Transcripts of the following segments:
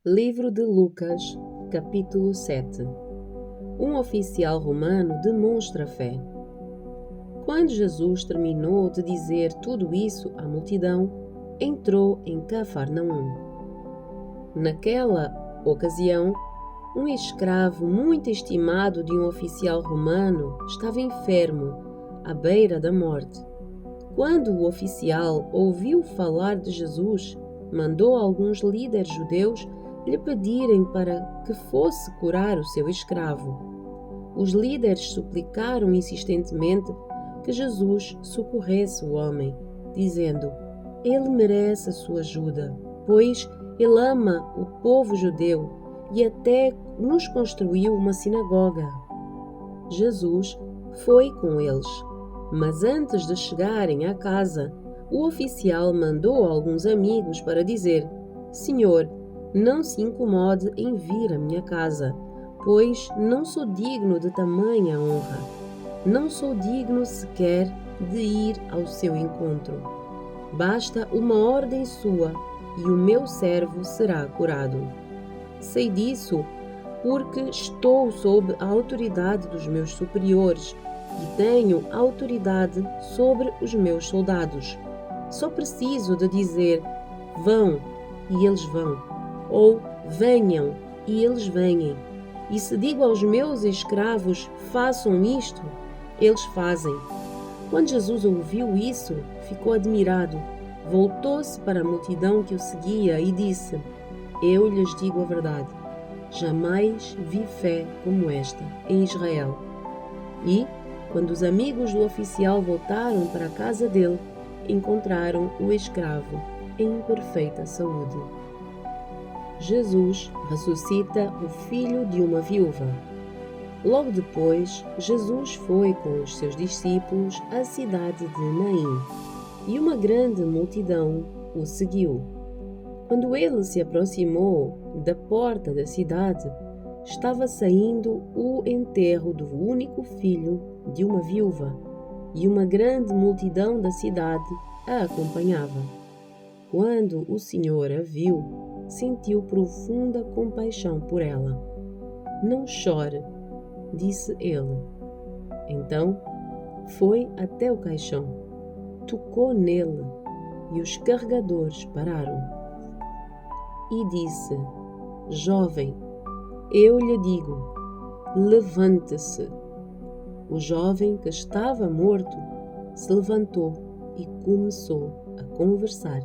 Livro de Lucas, capítulo 7. Um oficial romano demonstra fé. Quando Jesus terminou de dizer tudo isso à multidão, entrou em Cafarnaum. Naquela ocasião, um escravo muito estimado de um oficial romano estava enfermo, à beira da morte. Quando o oficial ouviu falar de Jesus, mandou alguns líderes judeus lhe pedirem para que fosse curar o seu escravo. Os líderes suplicaram insistentemente que Jesus socorresse o homem, dizendo: ele merece a sua ajuda, pois ele ama o povo judeu e até nos construiu uma sinagoga. Jesus foi com eles, mas antes de chegarem à casa, o oficial mandou alguns amigos para dizer: Senhor, não se incomode em vir à minha casa, pois não sou digno de tamanha honra. Não sou digno sequer de ir ao seu encontro. Basta uma ordem sua e o meu servo será curado. Sei disso porque estou sob a autoridade dos meus superiores e tenho autoridade sobre os meus soldados. Só preciso de dizer: vão, e eles vão, ou venham, e eles vêm. E se digo aos meus escravos: façam isto, eles fazem. Quando Jesus ouviu isso, ficou admirado. Voltou-se para a multidão que o seguia e disse: eu lhes digo a verdade, jamais vi fé como esta em Israel. E, quando os amigos do oficial voltaram para a casa dele, encontraram o escravo em perfeita saúde. Jesus ressuscita o filho de uma viúva. Logo depois, Jesus foi com os seus discípulos à cidade de Naim, e uma grande multidão o seguiu. Quando ele se aproximou da porta da cidade, estava saindo o enterro do único filho de uma viúva, e uma grande multidão da cidade a acompanhava. Quando o Senhor a viu, sentiu profunda compaixão por ela. Não chore, disse ele. Então, foi até o caixão, tocou nele, e os carregadores pararam. E disse: jovem, eu lhe digo, levante-se. O jovem que estava morto se levantou e começou a conversar,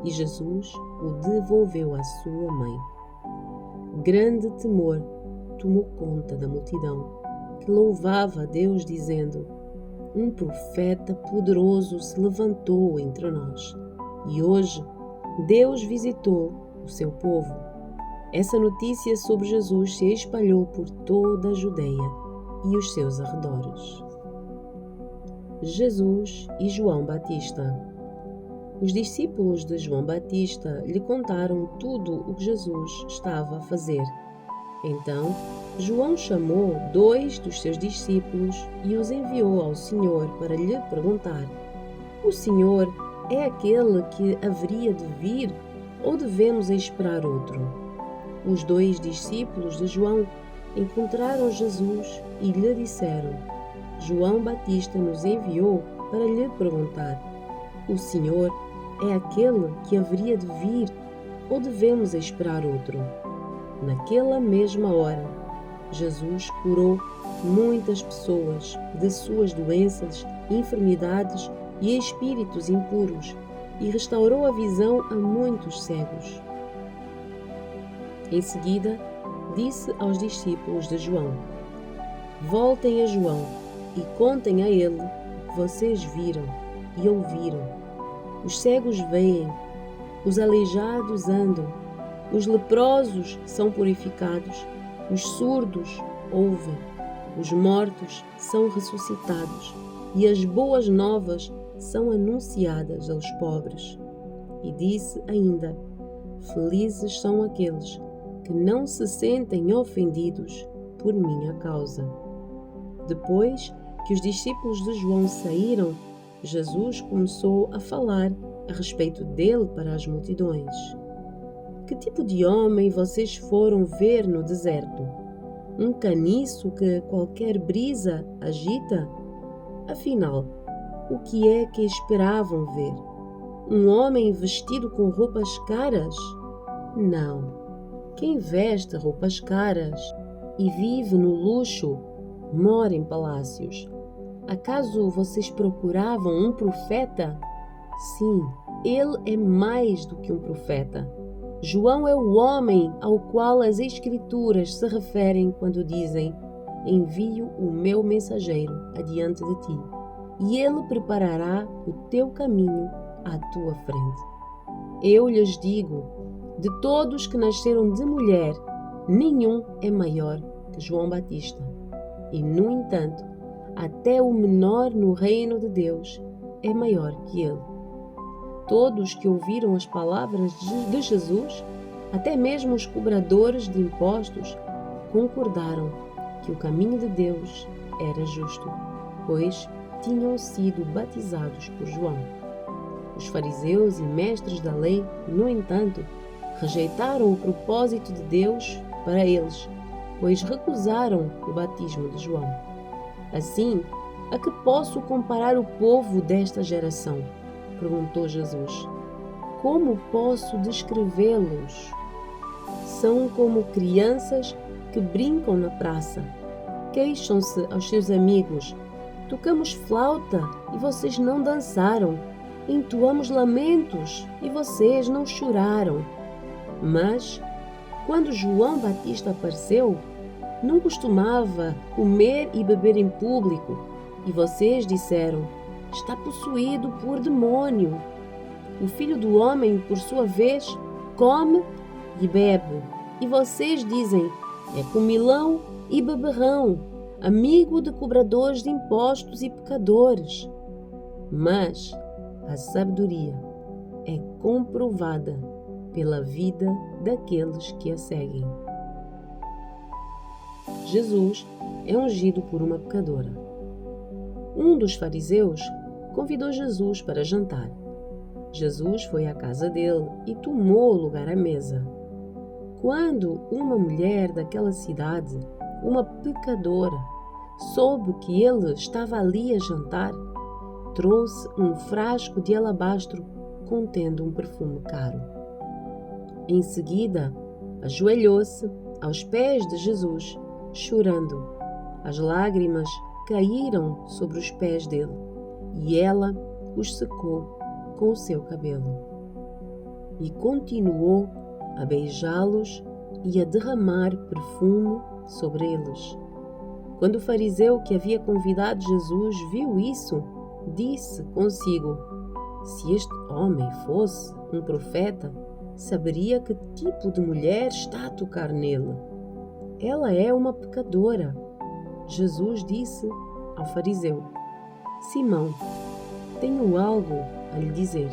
e Jesus o devolveu à sua mãe. Grande temor tomou conta da multidão, que louvava a Deus, dizendo: um profeta poderoso se levantou entre nós, e hoje Deus visitou o seu povo. Essa notícia sobre Jesus se espalhou por toda a Judeia e os seus arredores. Jesus e João Batista. Os discípulos de João Batista lhe contaram tudo o que Jesus estava a fazer. Então, João chamou 2 dos seus discípulos e os enviou ao Senhor para lhe perguntar: o Senhor é aquele que haveria de vir ou devemos esperar outro? Os 2 discípulos de João encontraram Jesus e lhe disseram: João Batista nos enviou para lhe perguntar: o Senhor é aquele que haveria de vir ou devemos esperar outro? Naquela mesma hora, Jesus curou muitas pessoas de suas doenças, enfermidades e espíritos impuros e restaurou a visão a muitos cegos. Em seguida, disse aos discípulos de João: voltem a João e contem a ele o que vocês viram e ouviram. Os cegos veem, os aleijados andam, os leprosos são purificados, os surdos ouvem, os mortos são ressuscitados e as boas novas são anunciadas aos pobres. E disse ainda: felizes são aqueles que não se sentem ofendidos por minha causa. Depois que os discípulos de João saíram, Jesus começou a falar a respeito dele para as multidões. Que tipo de homem vocês foram ver no deserto? Um caniço que qualquer brisa agita? Afinal, o que é que esperavam ver? Um homem vestido com roupas caras? Não. Quem veste roupas caras e vive no luxo mora em palácios. Acaso vocês procuravam um profeta? Sim, ele é mais do que um profeta. João é o homem ao qual as Escrituras se referem quando dizem: envio o meu mensageiro adiante de ti, e ele preparará o teu caminho à tua frente. Eu lhes digo, de todos que nasceram de mulher, nenhum é maior que João Batista. E, no entanto, até o menor no reino de Deus é maior que ele. Todos que ouviram as palavras de Jesus, até mesmo os cobradores de impostos, concordaram que o caminho de Deus era justo, pois tinham sido batizados por João. Os fariseus e mestres da lei, no entanto, rejeitaram o propósito de Deus para eles, pois recusaram o batismo de João. Assim, a que posso comparar o povo desta geração? Perguntou Jesus. Como posso descrevê-los? São como crianças que brincam na praça. Queixam-se aos seus amigos. Tocamos flauta e vocês não dançaram. Entoamos lamentos e vocês não choraram. Mas, quando João Batista apareceu, não costumava comer e beber em público, e vocês disseram: está possuído por demônio. O Filho do Homem, por sua vez, come e bebe, e vocês dizem: é comilão e beberrão, amigo de cobradores de impostos e pecadores. Mas a sabedoria é comprovada pela vida daqueles que a seguem. Jesus é ungido por uma pecadora. Um dos fariseus convidou Jesus para jantar. Jesus foi à casa dele e tomou lugar à mesa. Quando uma mulher daquela cidade, uma pecadora, soube que ele estava ali a jantar, trouxe um frasco de alabastro contendo um perfume caro. Em seguida, ajoelhou-se aos pés de Jesus, chorando. As lágrimas caíram sobre os pés dele e ela os secou com o seu cabelo. E continuou a beijá-los e a derramar perfume sobre eles. Quando o fariseu que havia convidado Jesus viu isso, disse consigo: se este homem fosse um profeta, saberia que tipo de mulher está a tocar nele. Ela é uma pecadora. Jesus disse ao fariseu: Simão, tenho algo a lhe dizer.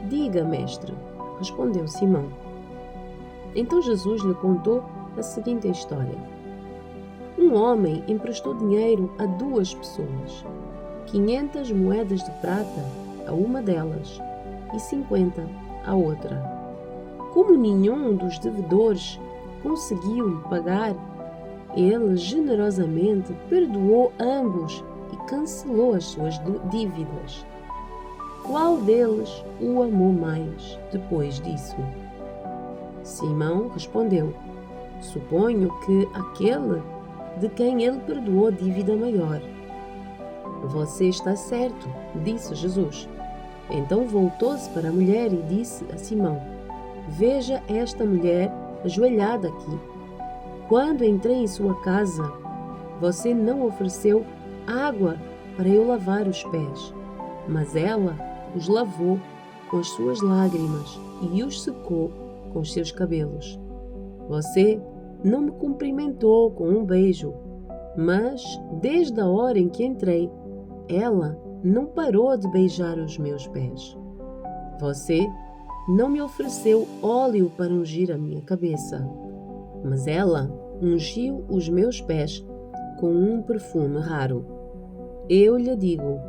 Diga, mestre, respondeu Simão. Então Jesus lhe contou a seguinte história. Um homem emprestou dinheiro a 2 pessoas, 500 moedas de prata a uma delas e 50 a outra. Como nenhum dos devedores conseguiu lhe pagar, ele generosamente perdoou ambos e cancelou as suas dívidas. Qual deles o amou mais depois disso? Simão respondeu: suponho que aquele de quem ele perdoou dívida maior. Você está certo, disse Jesus. Então voltou-se para a mulher e disse a Simão: veja esta mulher ajoelhada aqui. Quando entrei em sua casa, você não ofereceu água para eu lavar os pés, mas ela os lavou com as suas lágrimas e os secou com os seus cabelos. Você não me cumprimentou com um beijo, mas desde a hora em que entrei, ela não parou de beijar os meus pés. Você não me ofereceu óleo para ungir a minha cabeça, mas ela ungiu os meus pés com um perfume raro. Eu lhe digo,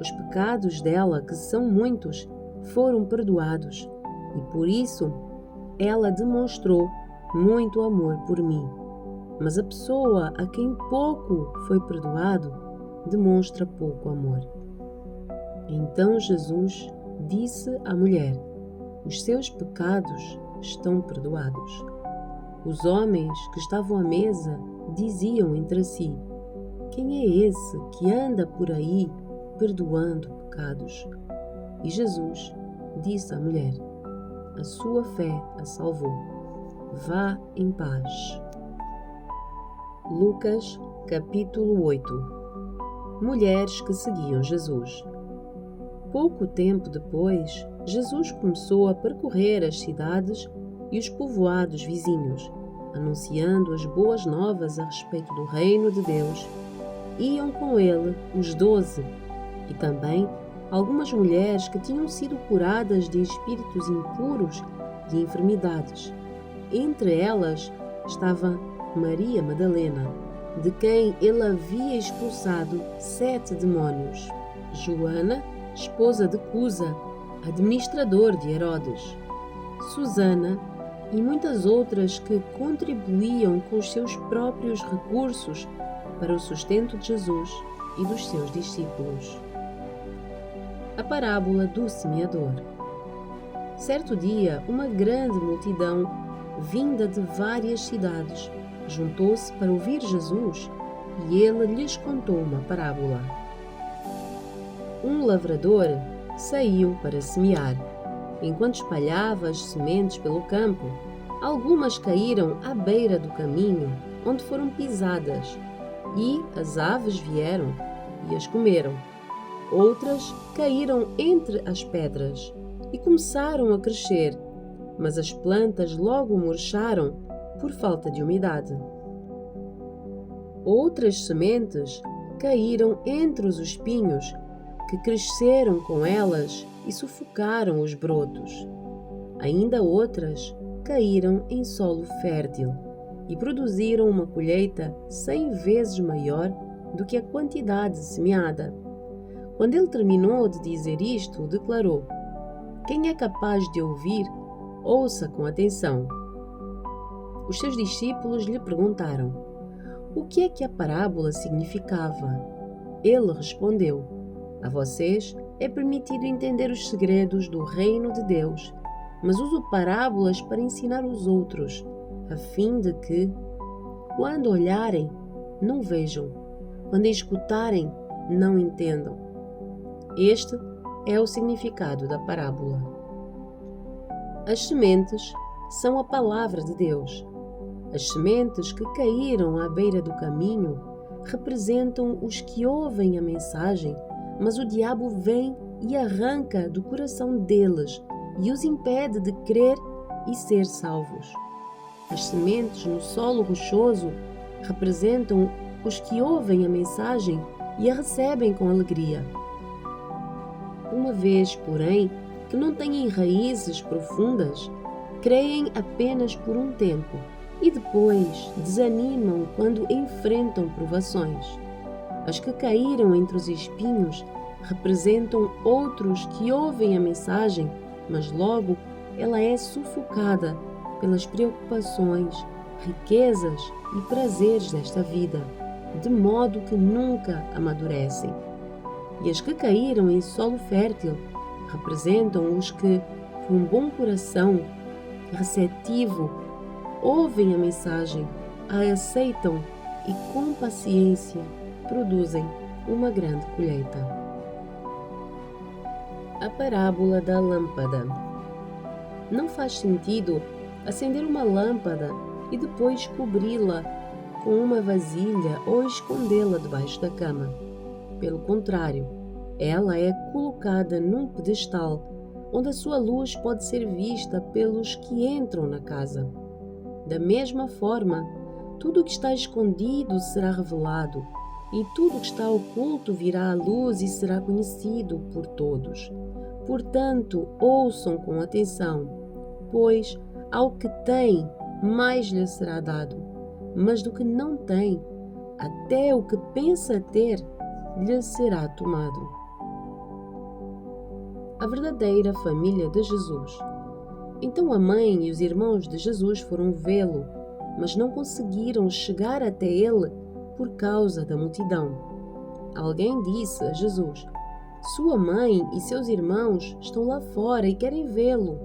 os pecados dela, que são muitos, foram perdoados, e por isso ela demonstrou muito amor por mim. Mas a pessoa a quem pouco foi perdoado demonstra pouco amor. Então Jesus disse à mulher: os seus pecados estão perdoados. Os homens que estavam à mesa diziam entre si: quem é esse que anda por aí perdoando pecados? E Jesus disse à mulher: a sua fé a salvou. Vá em paz. Lucas, capítulo 8. Mulheres que seguiam Jesus. Pouco tempo depois, Jesus começou a percorrer as cidades e os povoados vizinhos, anunciando as boas novas a respeito do reino de Deus. Iam com ele os 12 e também algumas mulheres que tinham sido curadas de espíritos impuros e enfermidades. Entre elas estava Maria Madalena, de quem ele havia expulsado 7 demônios, Joana, esposa de Cusa, administrador de Herodes, Susana e muitas outras que contribuíam com os seus próprios recursos para o sustento de Jesus e dos seus discípulos. A parábola do semeador. Certo dia, uma grande multidão, vinda de várias cidades, juntou-se para ouvir Jesus e ele lhes contou uma parábola. Um lavrador saiu para semear. Enquanto espalhava as sementes pelo campo, algumas caíram à beira do caminho, onde foram pisadas, e as aves vieram e as comeram. Outras caíram entre as pedras e começaram a crescer, mas as plantas logo murcharam por falta de umidade. Outras sementes caíram entre os espinhos, que cresceram com elas e sufocaram os brotos. Ainda outras caíram em solo fértil e produziram uma colheita 100 vezes maior do que a quantidade semeada. Quando ele terminou de dizer isto, declarou: quem é capaz de ouvir, ouça com atenção. Os seus discípulos lhe perguntaram: o que é que a parábola significava? Ele respondeu: a vocês é permitido entender os segredos do reino de Deus, mas uso parábolas para ensinar os outros, a fim de que, quando olharem, não vejam, quando escutarem, não entendam. Este é o significado da parábola. As sementes são a palavra de Deus. As sementes que caíram à beira do caminho representam os que ouvem a mensagem, mas o diabo vem e arranca do coração deles e os impede de crer e ser salvos. As sementes no solo rochoso representam os que ouvem a mensagem e a recebem com alegria. Uma vez, porém, que não têm raízes profundas, creem apenas por um tempo e depois desanimam quando enfrentam provações. As que caíram entre os espinhos representam outros que ouvem a mensagem, mas logo ela é sufocada pelas preocupações, riquezas e prazeres desta vida, de modo que nunca amadurecem. E as que caíram em solo fértil representam os que, com um bom coração receptivo, ouvem a mensagem, a aceitam e, com paciência, produzem uma grande colheita. A parábola da lâmpada. Não faz sentido acender uma lâmpada e depois cobri-la com uma vasilha ou escondê-la debaixo da cama. Pelo contrário, ela é colocada num pedestal onde a sua luz pode ser vista pelos que entram na casa. Da mesma forma, tudo o que está escondido será revelado, e tudo o que está oculto virá à luz e será conhecido por todos. Portanto, ouçam com atenção, pois ao que tem, mais lhe será dado, mas do que não tem, até o que pensa ter, lhe será tomado. A verdadeira família de Jesus. Então a mãe e os irmãos de Jesus foram vê-lo, mas não conseguiram chegar até ele por causa da multidão. Alguém disse a Jesus: "Sua mãe e seus irmãos estão lá fora e querem vê-lo."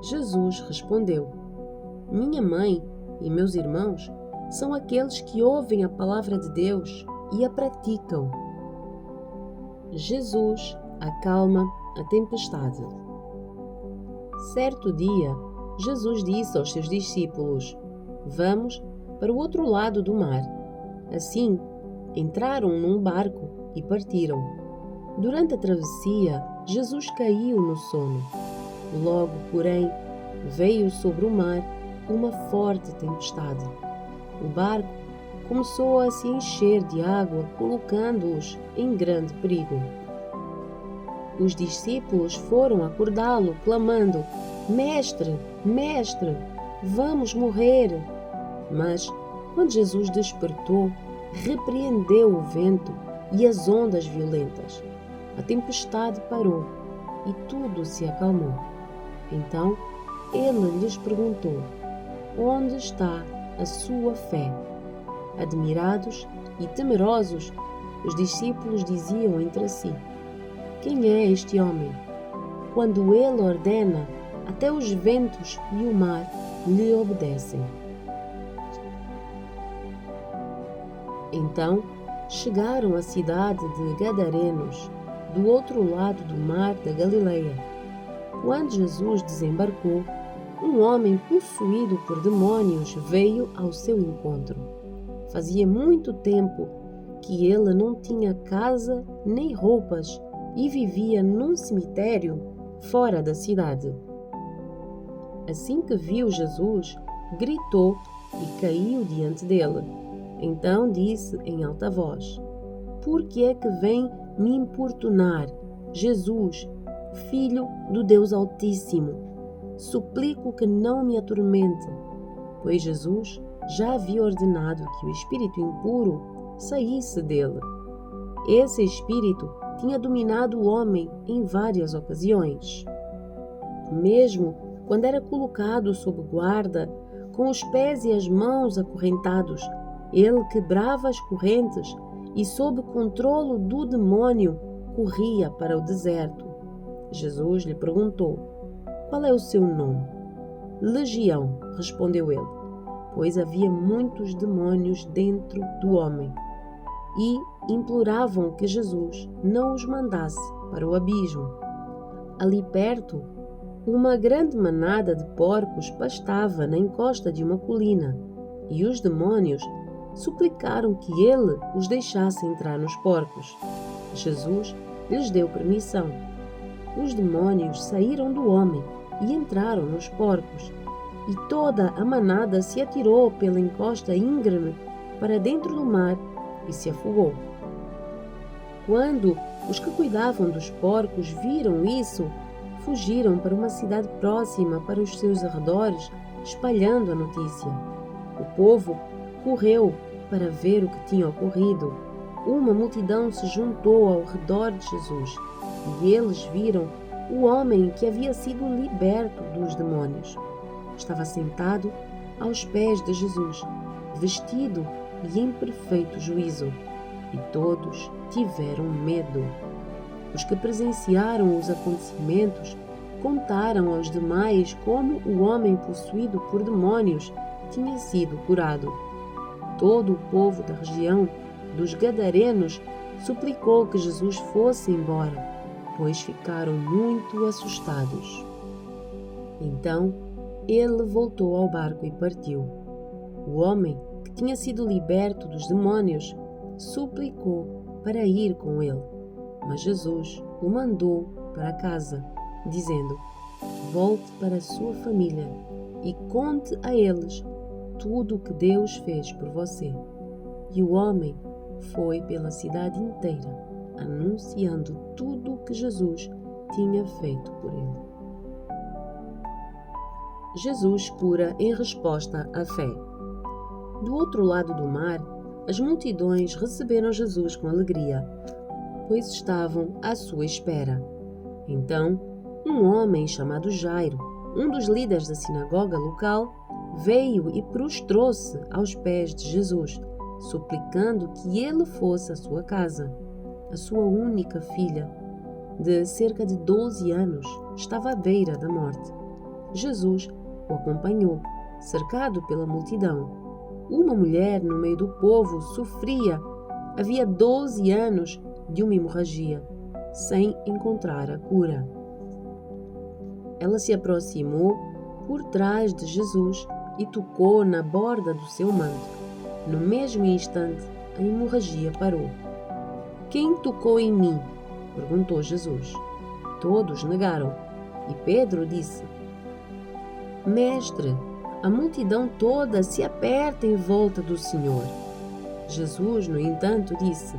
Jesus respondeu: "Minha mãe e meus irmãos são aqueles que ouvem a palavra de Deus e a praticam." Jesus acalma a tempestade. Certo dia, Jesus disse aos seus discípulos: "Vamos para o outro lado do mar." Assim, entraram num barco e partiram. Durante a travessia, Jesus caiu no sono. Logo, porém, veio sobre o mar uma forte tempestade. O barco começou a se encher de água, colocando-os em grande perigo. Os discípulos foram acordá-lo, clamando: "Mestre, mestre, vamos morrer!" Mas, quando Jesus despertou, repreendeu o vento e as ondas violentas. A tempestade parou e tudo se acalmou. Então, ele lhes perguntou: "Onde está a sua fé?" Admirados e temerosos, os discípulos diziam entre si: "Quem é este homem? Quando ele ordena, até os ventos e o mar lhe obedecem." Então, chegaram à cidade de Gadarenos, do outro lado do mar da Galileia. Quando Jesus desembarcou, um homem possuído por demônios veio ao seu encontro. Fazia muito tempo que ele não tinha casa nem roupas e vivia num cemitério fora da cidade. Assim que viu Jesus, gritou e caiu diante dele. Então disse em alta voz: "Por que é que vem me importunar, Jesus, Filho do Deus Altíssimo? Suplico que não me atormente." Pois Jesus já havia ordenado que o espírito impuro saísse dele. Esse espírito tinha dominado o homem em várias ocasiões. Mesmo quando era colocado sob guarda, com os pés e as mãos acorrentados, ele quebrava as correntes e, sob controlo do demônio, corria para o deserto. Jesus lhe perguntou: "Qual é o seu nome?" "Legião", respondeu ele, pois havia muitos demônios dentro do homem, e imploravam que Jesus não os mandasse para o abismo. Ali perto, uma grande manada de porcos pastava na encosta de uma colina, e os demônios suplicaram que ele os deixasse entrar nos porcos. Jesus lhes deu permissão. Os demônios saíram do homem e entraram nos porcos, e toda a manada se atirou pela encosta íngreme para dentro do mar e se afogou. Quando os que cuidavam dos porcos viram isso, fugiram para uma cidade próxima para os seus arredores, espalhando a notícia. O povo correu para ver o que tinha ocorrido. Uma multidão se juntou ao redor de Jesus e eles viram o homem que havia sido liberto dos demônios. Estava sentado aos pés de Jesus, vestido e em perfeito juízo, e todos tiveram medo. Os que presenciaram os acontecimentos contaram aos demais como o homem possuído por demônios tinha sido curado. Todo o povo da região dos Gadarenos suplicou que Jesus fosse embora, pois ficaram muito assustados. Então, ele voltou ao barco e partiu. O homem, que tinha sido liberto dos demônios, suplicou para ir com ele, mas Jesus o mandou para casa, dizendo: "Volte para a sua família e conte a eles tudo o que Deus fez por você." E o homem foi pela cidade inteira, anunciando tudo o que Jesus tinha feito por ele. Jesus cura em resposta à fé. Do outro lado do mar, as multidões receberam Jesus com alegria, pois estavam à sua espera. Então, um homem chamado Jairo, um dos líderes da sinagoga local, veio e prostrou-se aos pés de Jesus, suplicando que ele fosse à sua casa. A sua única filha, de cerca de 12 anos, estava à beira da morte. Jesus o acompanhou, cercado pela multidão. Uma mulher no meio do povo sofria, havia 12 anos de uma hemorragia, sem encontrar a cura. Ela se aproximou por trás de Jesus e tocou na borda do seu manto. No mesmo instante, a hemorragia parou. "Quem tocou em mim?" perguntou Jesus. Todos negaram, e Pedro disse: "Mestre, a multidão toda se aperta em volta do Senhor." Jesus, no entanto, disse: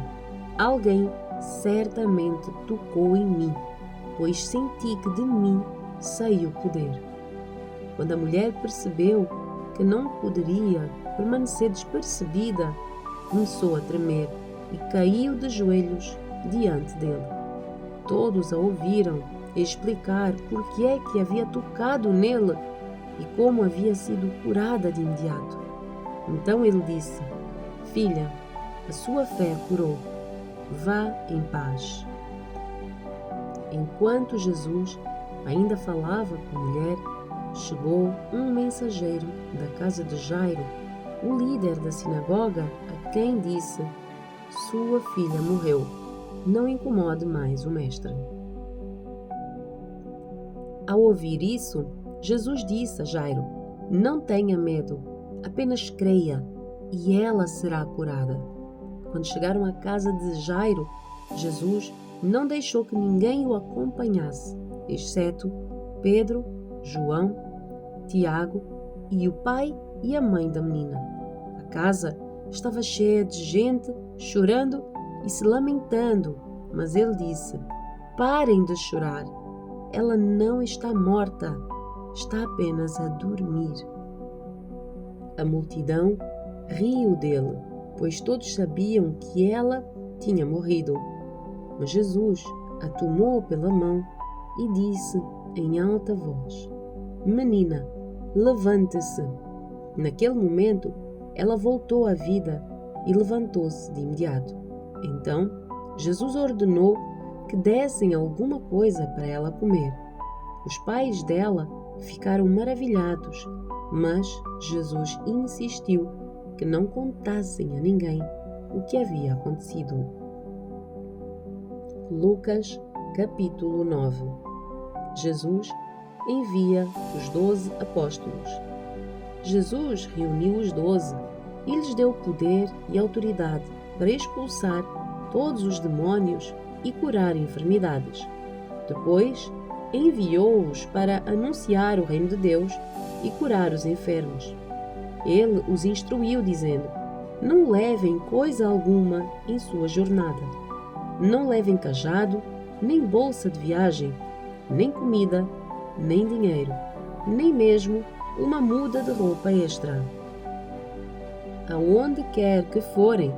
"Alguém certamente tocou em mim, pois senti que de mim saiu poder." Quando a mulher percebeu que não poderia permanecer despercebida, começou a tremer e caiu de joelhos diante dele. Todos a ouviram explicar por que é que havia tocado nele e como havia sido curada de imediato. Então ele disse: "Filha, a sua fé a curou. Vá em paz." Enquanto Jesus ainda falava com a mulher, chegou um mensageiro da casa de Jairo, o líder da sinagoga, a quem disse: "Sua filha morreu. Não incomode mais o mestre." Ao ouvir isso, Jesus disse a Jairo: "Não tenha medo, apenas creia e ela será curada." Quando chegaram à casa de Jairo, Jesus não deixou que ninguém o acompanhasse, exceto Pedro, João, Tiago e o pai e a mãe da menina. A casa estava cheia de gente chorando e se lamentando, mas ele disse: "Parem de chorar. Ela não está morta, está apenas a dormir." A multidão riu dele, pois todos sabiam que ela tinha morrido. Mas Jesus a tomou pela mão e disse em alta voz: "Menina, levante-se." Naquele momento, ela voltou à vida e levantou-se de imediato. Então, Jesus ordenou que dessem alguma coisa para ela comer. Os pais dela ficaram maravilhados, mas Jesus insistiu que não contassem a ninguém o que havia acontecido. Lucas, capítulo 9. Jesus envia os 12 apóstolos. Jesus reuniu os 12 e lhes deu poder e autoridade para expulsar todos os demónios e curar enfermidades. Depois, enviou-os para anunciar o reino de Deus e curar os enfermos. Ele os instruiu, dizendo: "Não levem coisa alguma em sua jornada. Não levem cajado, nem bolsa de viagem, nem comida, nem dinheiro, nem mesmo uma muda de roupa extra. Aonde quer que forem,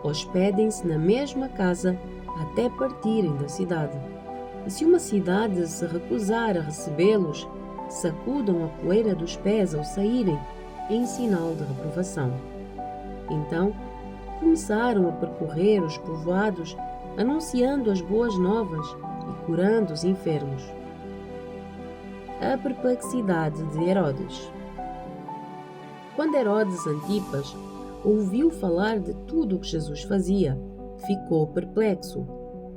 hospedem-se na mesma casa até partirem da cidade. E se uma cidade se recusar a recebê-los, sacudam a poeira dos pés ao saírem, em sinal de reprovação." Então, começaram a percorrer os povoados, anunciando as boas novas e curando os enfermos. A perplexidade de Herodes. Quando Herodes Antipas ouviu falar de tudo o que Jesus fazia, ficou perplexo,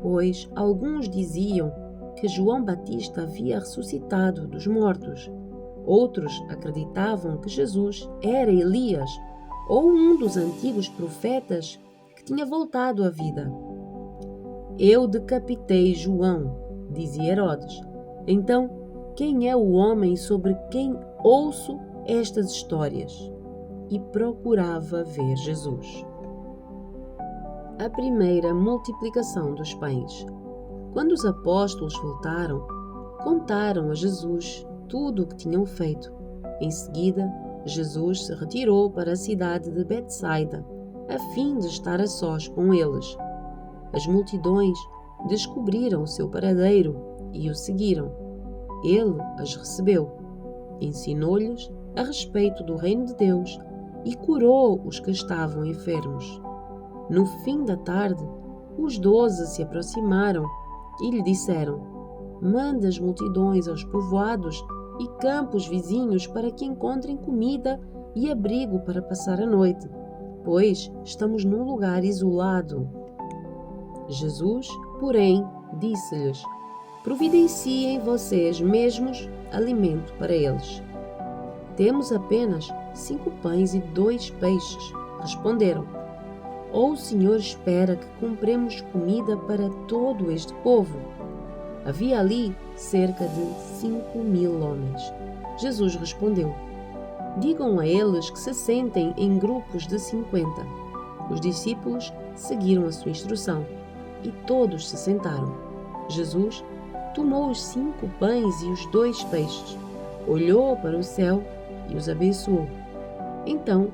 pois alguns diziam que João Batista havia ressuscitado dos mortos. Outros acreditavam que Jesus era Elias ou um dos antigos profetas que tinha voltado à vida. "Eu decapitei João", dizia Herodes. "Então, quem é o homem sobre quem ouço estas histórias?" E procurava ver Jesus. A primeira multiplicação dos pães. Quando os apóstolos voltaram, contaram a Jesus tudo o que tinham feito. Em seguida, Jesus se retirou para a cidade de Betsaida, a fim de estar a sós com eles. As multidões descobriram o seu paradeiro e o seguiram. Ele as recebeu, ensinou-lhes a respeito do reino de Deus e curou os que estavam enfermos. No fim da tarde, os 12 se aproximaram e lhe disseram: Manda as multidões aos povoados e campos vizinhos para que encontrem comida e abrigo para passar a noite, pois estamos num lugar isolado. Jesus, porém, disse-lhes: Providenciem vocês mesmos alimento para eles. Temos apenas 5 pães e 2 peixes, responderam. Ou o Senhor espera que compremos comida para todo este povo? Havia ali cerca de 5.000 homens. Jesus respondeu: Digam a eles que se sentem em grupos de 50. Os discípulos seguiram a sua instrução e todos se sentaram. Jesus tomou os 5 pães e os 2 peixes, olhou para o céu e os abençoou. Então,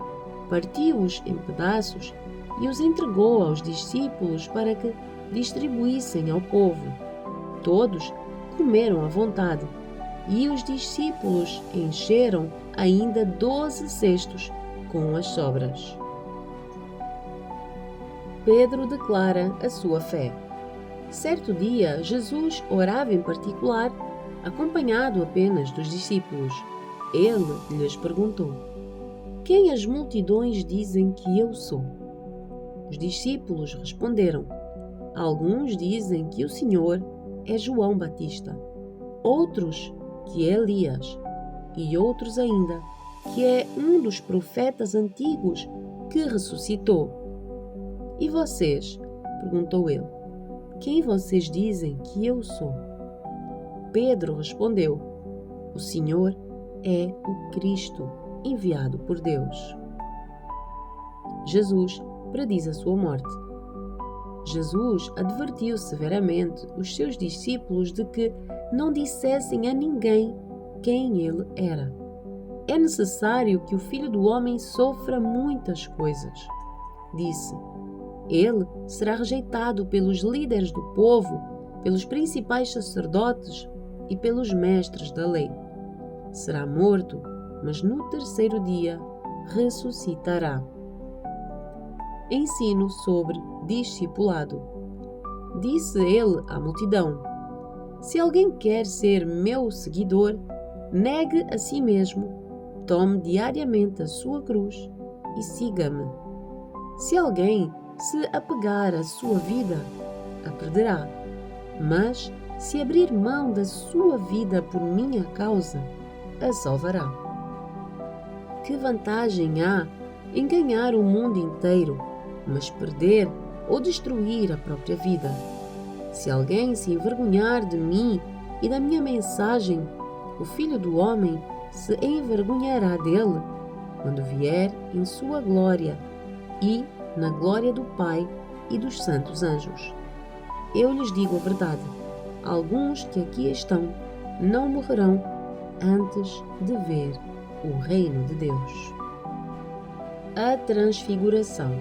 partiu-os em pedaços e os entregou aos discípulos para que distribuíssem ao povo. Todos comeram à vontade, e os discípulos encheram ainda 12 cestos com as sobras. Pedro declara a sua fé. Certo dia, Jesus orava em particular, acompanhado apenas dos discípulos. Ele lhes perguntou: Quem as multidões dizem que eu sou? Os discípulos responderam: Alguns dizem que o Senhor é João Batista, outros que é Elias, e outros ainda que é um dos profetas antigos que ressuscitou. E vocês? Perguntou ele. Quem vocês dizem que eu sou? Pedro respondeu: O Senhor é o Cristo, enviado por Deus. Jesus prediz a sua morte. Jesus advertiu severamente os seus discípulos de que não dissessem a ninguém quem ele era. É necessário que o Filho do Homem sofra muitas coisas. Disse: Ele será rejeitado pelos líderes do povo, pelos principais sacerdotes e pelos mestres da lei. Será morto, mas no terceiro dia ressuscitará. Ensino sobre discipulado. Disse ele à multidão: Se alguém quer ser meu seguidor, negue a si mesmo, tome diariamente a sua cruz e siga-me. Se alguém se apegar à sua vida, a perderá. Mas, se abrir mão da sua vida por minha causa, a salvará. Que vantagem há em ganhar o mundo inteiro, mas perder ou destruir a própria vida? Se alguém se envergonhar de mim e da minha mensagem, o Filho do Homem se envergonhará dele quando vier em sua glória e na glória do Pai e dos santos anjos. Eu lhes digo a verdade: alguns que aqui estão não morrerão antes de ver o reino de Deus. A Transfiguração.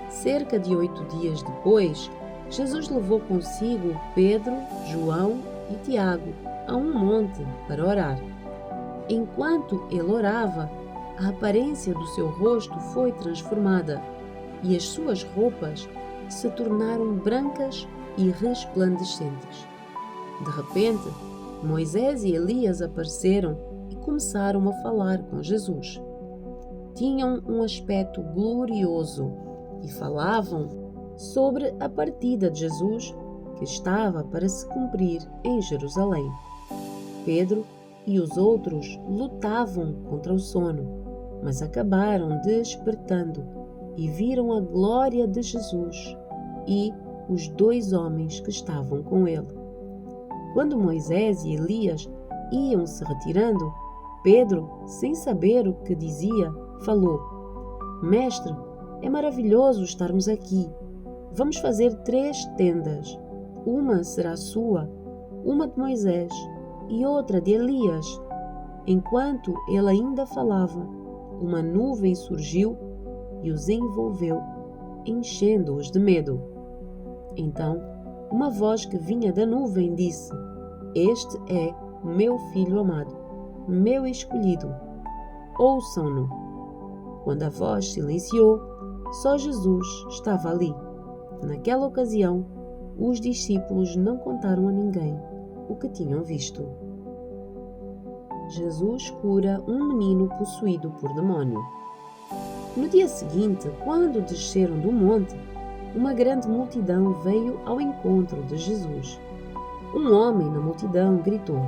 Cerca de 8 dias depois, Jesus levou consigo Pedro, João e Tiago a um monte para orar. Enquanto ele orava, a aparência do seu rosto foi transformada e as suas roupas se tornaram brancas e resplandecentes. De repente, Moisés e Elias apareceram e começaram a falar com Jesus. Tinham um aspecto glorioso e falavam sobre a partida de Jesus que estava para se cumprir em Jerusalém. Pedro e os outros lutavam contra o sono, mas acabaram despertando e viram a glória de Jesus e os 2 homens que estavam com ele. Quando Moisés e Elias iam se retirando, Pedro, sem saber o que dizia, falou: Mestre, é maravilhoso estarmos aqui. Vamos fazer 3 tendas. Uma será sua, uma de Moisés e outra de Elias. Enquanto ele ainda falava, uma nuvem surgiu e os envolveu, enchendo-os de medo. Então, uma voz que vinha da nuvem disse: Este é o meu filho amado. meu escolhido. Ouçam-no. Quando a voz silenciou, só Jesus estava ali. Naquela ocasião, os discípulos não contaram a ninguém o que tinham visto. Jesus cura um menino possuído por demónio. No dia seguinte, quando desceram do monte, uma grande multidão veio ao encontro de Jesus. Um homem na multidão gritou: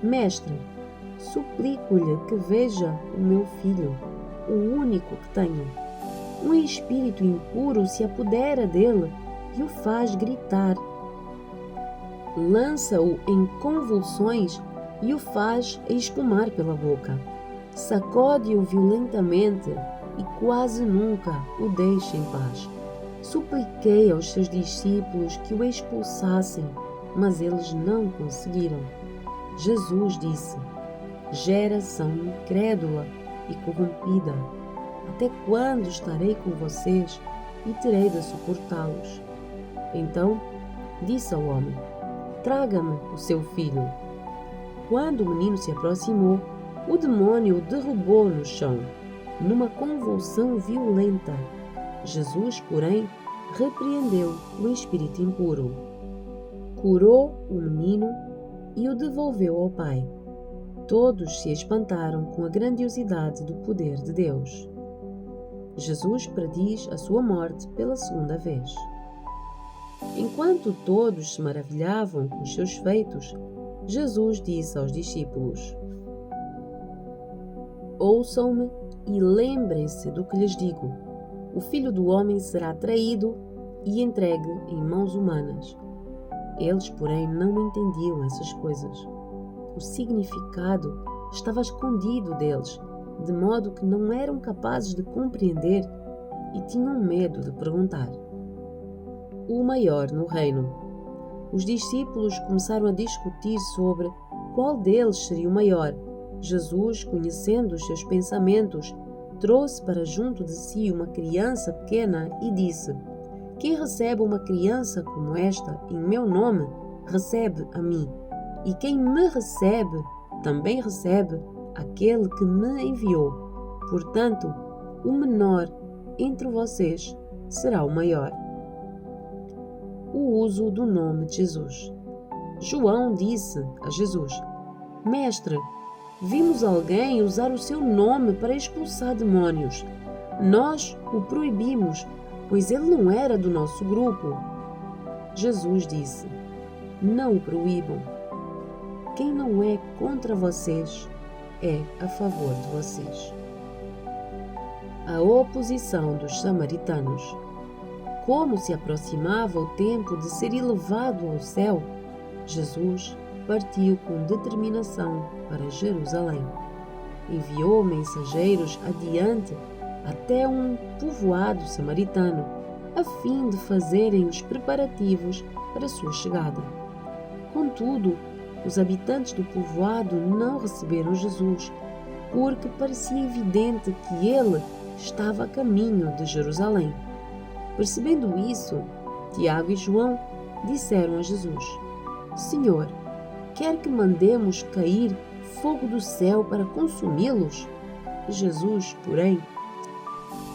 Mestre, suplico-lhe que veja o meu filho, o único que tenho. Um espírito impuro se apodera dele e o faz gritar. Lança-o em convulsões e o faz espumar pela boca. Sacode-o violentamente e quase nunca o deixa em paz. Supliquei aos seus discípulos que o expulsassem, mas eles não conseguiram. Jesus disse: Geração incrédula e corrompida, até quando estarei com vocês e terei de suportá-los? Então disse ao homem: Traga-me o seu filho. Quando o menino se aproximou, o demônio o derrubou no chão, numa convulsão violenta. Jesus, porém, repreendeu o espírito impuro, curou o menino e o devolveu ao pai. Todos se espantaram com a grandiosidade do poder de Deus. Jesus prediz a sua morte pela segunda vez. Enquanto todos se maravilhavam com os seus feitos, Jesus disse aos discípulos: Ouçam-me e lembrem-se do que lhes digo. O Filho do Homem será traído e entregue em mãos humanas. Eles, porém, não entendiam essas coisas. O significado estava escondido deles, de modo que não eram capazes de compreender e tinham medo de perguntar. O maior no reino. Os discípulos começaram a discutir sobre qual deles seria o maior. Jesus, conhecendo os seus pensamentos, trouxe para junto de si uma criança pequena e disse: Quem recebe uma criança como esta em meu nome, recebe a mim. E quem me recebe, também recebe aquele que me enviou. Portanto, o menor entre vocês será o maior. O uso do nome de Jesus. João disse a Jesus: Mestre, vimos alguém usar o seu nome para expulsar demônios. Nós o proibimos, pois ele não era do nosso grupo. Jesus disse: Não o proíbam. Quem não é contra vocês é a favor de vocês. A oposição dos samaritanos. Como se aproximava o tempo de ser elevado ao céu, Jesus partiu com determinação para Jerusalém. Enviou mensageiros adiante até um povoado samaritano, a fim de fazerem os preparativos para sua chegada. Contudo, os habitantes do povoado não receberam Jesus, porque parecia evidente que ele estava a caminho de Jerusalém. Percebendo isso, Tiago e João disseram a Jesus: Senhor, quer que mandemos cair fogo do céu para consumi-los? Jesus, porém,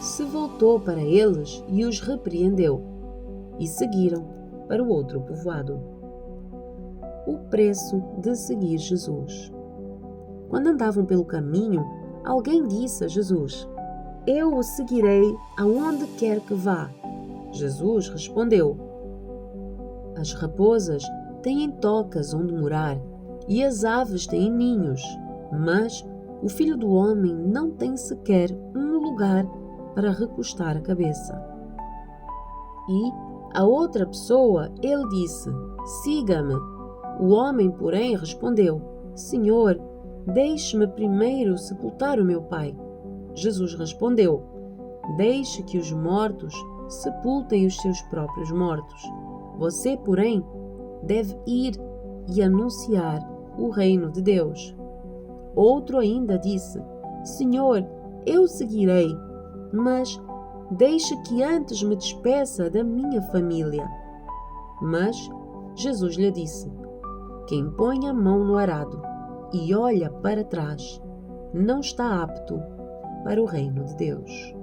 se voltou para eles e os repreendeu, e seguiram para o outro povoado. O preço de seguir Jesus. Quando andavam pelo caminho, alguém disse a Jesus: Eu o seguirei aonde quer que vá. Jesus respondeu: As raposas têm tocas onde morar e as aves têm ninhos, mas o Filho do Homem não tem sequer um lugar para recostar a cabeça. E a outra pessoa ele disse: Siga-me. O homem, porém, respondeu: Senhor, deixe-me primeiro sepultar o meu pai. Jesus respondeu: Deixe que os mortos sepultem os seus próprios mortos. Você, porém, deve ir e anunciar o reino de Deus. Outro ainda disse: Senhor, eu seguirei, mas deixe que antes me despeça da minha família. Mas Jesus lhe disse: Quem põe a mão no arado e olha para trás, não está apto para o reino de Deus.